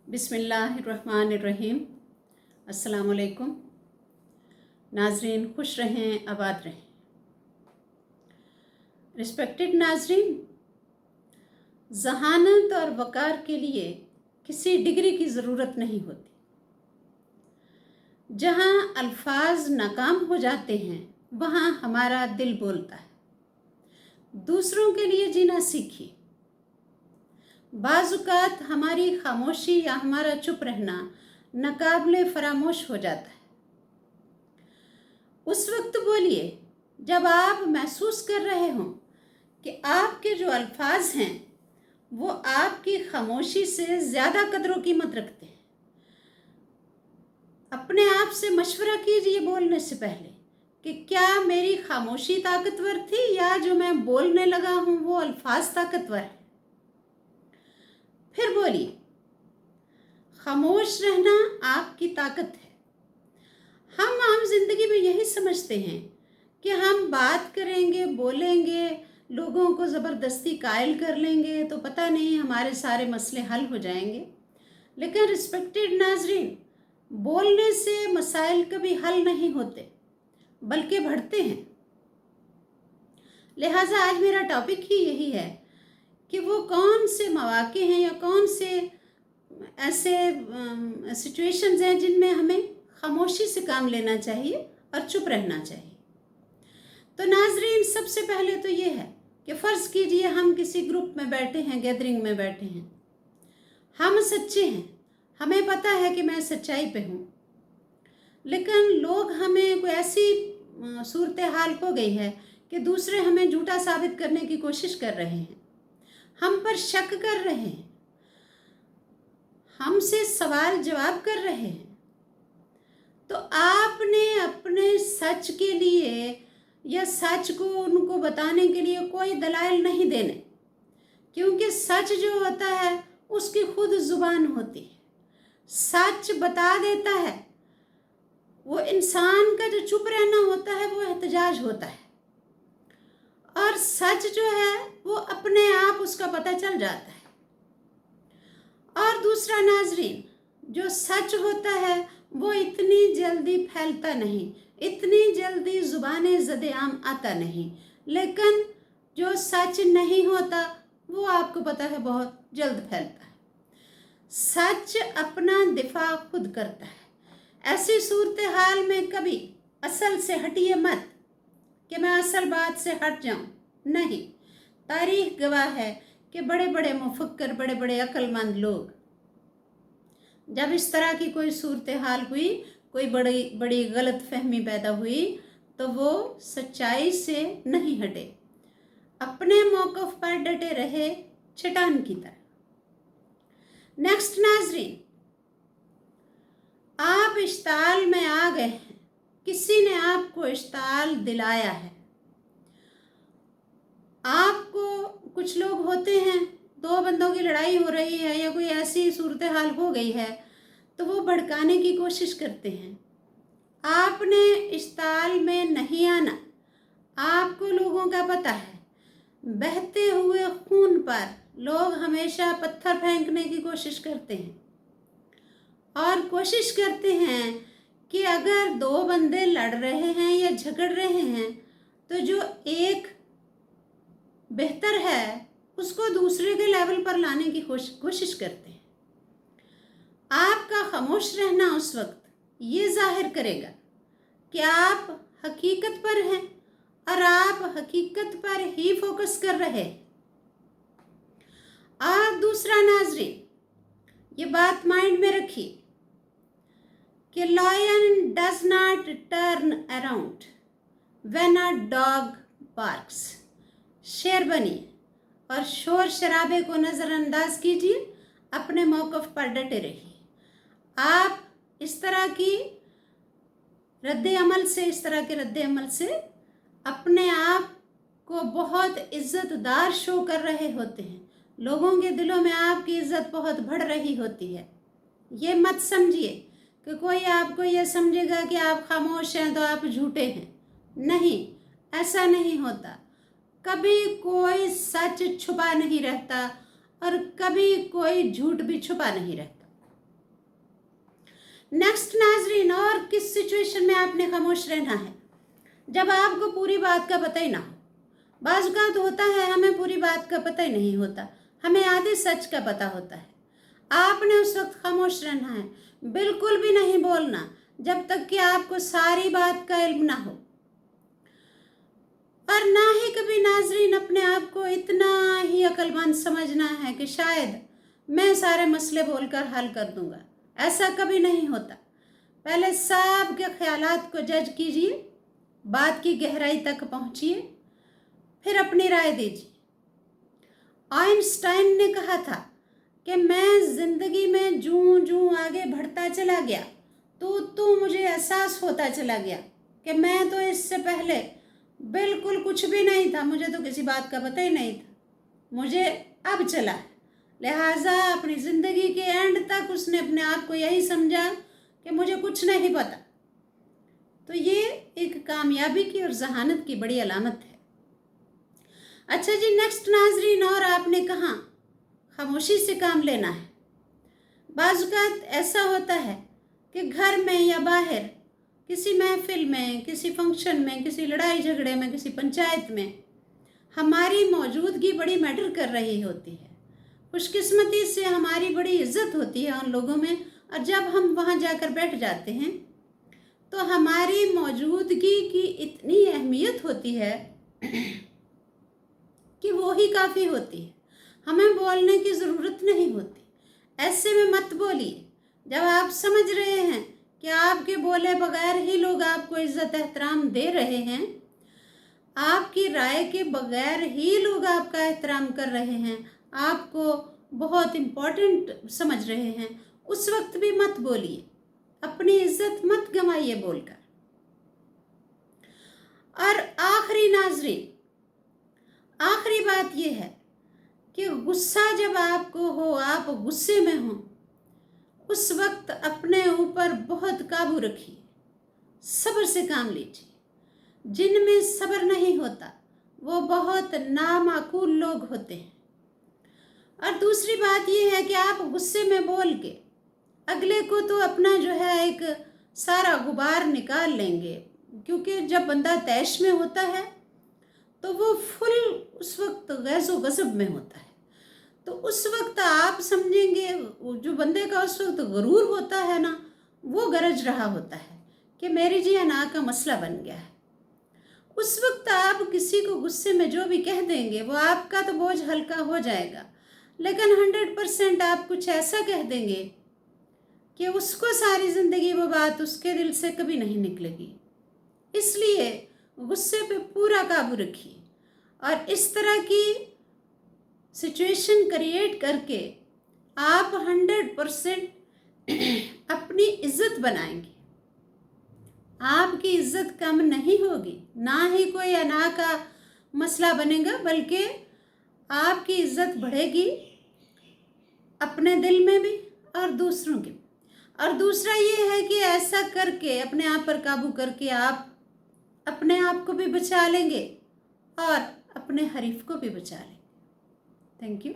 बिस्मिल्लाहिर्रहमानिर्रहीम। अस्सलाम वालेकुम। नाजरीन, खुश रहें, आबाद रहें। रिस्पेक्टेड नाजरीन, ज़हानत और वक़ार के लिए किसी डिग्री की ज़रूरत नहीं होती। जहाँ अल्फाज नाकाम हो जाते हैं वहाँ हमारा दिल बोलता है। दूसरों के लिए जीना सीखिए। बाज़-औक़ात हमारी खामोशी या हमारा चुप रहना नाकाबिले फरामोश हो जाता है। उस वक्त बोलिए जब आप महसूस कर रहे हों कि आपके जो अल्फाज हैं वो आपकी खामोशी से ज़्यादा कदर कीमत रखते हैं। अपने आप से मशवरा कीजिए बोलने से पहले कि क्या मेरी खामोशी ताकतवर थी या जो मैं बोलने लगा हूँ वो अल्फाज ताकतवर है। फिर बोलिए। खामोश रहना आपकी ताकत है। हम आम जिंदगी में यही समझते हैं कि हम बात करेंगे, बोलेंगे, लोगों को ज़बरदस्ती कायल कर लेंगे तो पता नहीं हमारे सारे मसले हल हो जाएंगे। लेकिन रिस्पेक्टेड नाजरीन, बोलने से मसाइल कभी हल नहीं होते बल्कि बढ़ते हैं। लिहाजा आज मेरा टॉपिक ही यही है कि वो कौन से मौके हैं या कौन से ऐसे सिचुएशंस हैं जिनमें हमें खामोशी से काम लेना चाहिए और चुप रहना चाहिए। तो नाजरीन, सबसे पहले तो ये है कि फ़र्ज़ कीजिए हम किसी ग्रुप में बैठे हैं, गैदरिंग में बैठे हैं, हम सच्चे हैं, हमें पता है कि मैं सच्चाई पे हूँ, लेकिन लोग हमें कोई ऐसी सूरत हाल हो गई है कि दूसरे हमें झूठा साबित करने की कोशिश कर रहे हैं, हम पर शक कर रहे हैं, हमसे सवाल जवाब कर रहे हैं। तो आपने अपने सच के लिए या सच को उनको बताने के लिए कोई दलाइल नहीं देने, क्योंकि सच जो होता है उसकी खुद ज़ुबान होती है। सच बता देता है। वो इंसान का जो चुप रहना होता है वो एहतजाज होता है, और सच जो है वो अपने आप उसका पता चल जाता है। और दूसरा नाजरीन, जो सच होता है वो इतनी जल्दी फैलता नहीं, इतनी जल्दी ज़ुबाने ज़द-ए-आम आता नहीं, लेकिन जो सच नहीं होता वो आपको पता है बहुत जल्द फैलता है। सच अपना दिफा खुद करता है। ऐसी सूरत हाल में कभी असल से हटिए मत कि मैं असल बात से हट जाऊं। नहीं, तारीख गवाह है कि बड़े बड़े मुफक्कर, बड़े बड़े अक्लमंद लोग जब इस तरह की कोई सूरत हाल हुई, कोई बड़ी बड़ी गलत फहमी पैदा हुई, तो वो सच्चाई से नहीं हटे, अपने मौक़िफ़ पर डटे रहे चट्टान की तरह। नेक्स्ट नाजरीन, आप इश्ताल में आ गए हैं, किसी ने आपको इश्ताल दिलाया है। आपको कुछ लोग होते हैं, दो बंदों की लड़ाई हो रही है या कोई ऐसी सूरत हाल हो गई है तो वो भड़काने की कोशिश करते हैं। आपने इश्ताल में नहीं आना। आपको लोगों का पता है, बहते हुए खून पर लोग हमेशा पत्थर फेंकने की कोशिश करते हैं, और कोशिश करते हैं कि अगर दो बंदे लड़ रहे हैं या झगड़ रहे हैं तो जो एक बेहतर है उसको दूसरे के लेवल पर लाने की कोशिश करते हैं। आपका खामोश रहना उस वक्त ये जाहिर करेगा कि आप हकीकत पर हैं और आप हकीकत पर ही फोकस कर रहे हैं। और दूसरा नाजरीन, ये बात माइंड में रखिए कि lion does not turn around when a dog barks. शेर बनिए और शोर शराबे को नज़रअंदाज कीजिए, अपने मौक़िफ़ पर डटे रहिए। आप इस तरह के रद्द अमल से अपने आप को बहुत इज़्ज़तदार शो कर रहे होते हैं। लोगों के दिलों में आपकी इज़्ज़त बहुत बढ़ रही होती है। ये मत समझिए कि कोई आपको ये समझेगा कि आप खामोश हैं तो आप झूठे हैं। नहीं, ऐसा नहीं होता। कभी कोई सच छुपा नहीं रहता और कभी कोई झूठ भी छुपा नहीं रहता। नेक्स्ट नाजरीन, और किस सिचुएशन में आपने खामोश रहना है? जब आपको पूरी बात का पता ही ना हो। बाज़ औक़ात होता है हमें पूरी बात का पता ही नहीं होता, हमें आधे सच का पता होता है। आपने उस वक्त खामोश रहना है, बिल्कुल भी नहीं बोलना जब तक कि आपको सारी बात का इल्म ना हो। और ना ही कभी नाजरीन अपने आप को इतना ही अक्लमंद समझना है कि शायद मैं सारे मसले बोलकर हल कर दूंगा। ऐसा कभी नहीं होता। पहले सब के ख्यालात को जज कीजिए, बात की गहराई तक पहुंचिए, फिर अपनी राय दीजिए। आइंस्टाइन ने कहा था कि मैं ज़िंदगी में जूं जूं आगे बढ़ता चला गया तो मुझे एहसास होता चला गया कि मैं तो इससे पहले बिल्कुल कुछ भी नहीं था, मुझे तो किसी बात का पता ही नहीं था, मुझे अब चला है। लिहाजा अपनी ज़िंदगी के एंड तक उसने अपने आप को यही समझा कि मुझे कुछ नहीं पता। तो ये एक कामयाबी की और जहानत की बड़ी अलामत है। अच्छा जी, नेक्स्ट नाजरीन, और आपने कहाँ खामोशी से काम लेना है। बाज़ औक़ात ऐसा होता है कि घर में या बाहर किसी महफिल में, किसी फंक्शन में, किसी लड़ाई झगड़े में, किसी पंचायत में हमारी मौजूदगी बड़ी मैटर कर रही होती है। खुशकिस्मती से हमारी बड़ी इज्जत होती है उन लोगों में, और जब हम वहाँ जाकर बैठ जाते हैं तो हमारी मौजूदगी की इतनी अहमियत होती है कि वो ही काफ़ी होती है, हमें बोलने की ज़रूरत नहीं होती। ऐसे में मत बोलिए जब आप समझ रहे हैं कि आपके बोले बगैर ही लोग आपको इज़्ज़त एहतराम दे रहे हैं, आपकी राय के बगैर ही लोग आपका एहतराम कर रहे हैं, आपको बहुत इम्पोर्टेंट समझ रहे हैं। उस वक्त भी मत बोलिए, अपनी इज्जत मत गंवाइए बोलकर। और आखिरी नाजरीन, आखिरी बात यह है कि गुस्सा जब आपको हो, आप गुस्से में हो, उस वक्त अपने ऊपर बहुत काबू रखिए, सब्र से काम लीजिए। जिनमें सब्र नहीं होता वो बहुत नामाकूल लोग होते हैं। और दूसरी बात यह है कि आप गुस्से में बोल के अगले को तो अपना जो है एक सारा गुबार निकाल लेंगे, क्योंकि जब बंदा तैश में होता है तो वो फुल उस वक्त गैज़ो गज़ब में होता है। तो उस वक्त आप समझेंगे जो बंदे का उस वक्त गरूर होता है ना, वो गरज रहा होता है कि मेरी जी अना का मसला बन गया है। उस वक्त आप किसी को गुस्से में जो भी कह देंगे वो आपका तो बोझ हल्का हो जाएगा, लेकिन 100% आप कुछ ऐसा कह देंगे कि उसको सारी ज़िंदगी वो बात उसके दिल से कभी नहीं निकलेगी। इसलिए गुस्से पे पूरा काबू रखिए और इस तरह की सिचुएशन क्रिएट करके आप 100% अपनी इज्जत बनाएंगे। आपकी इज्जत कम नहीं होगी, ना ही कोई अना का मसला बनेगा, बल्कि आपकी इज्जत बढ़ेगी अपने दिल में भी और दूसरों के भी। और दूसरा ये है कि ऐसा करके अपने आप पर काबू करके आप अपने आप को भी बचा लेंगे और अपने हरीफ को भी बचा लेंगे। Thank you.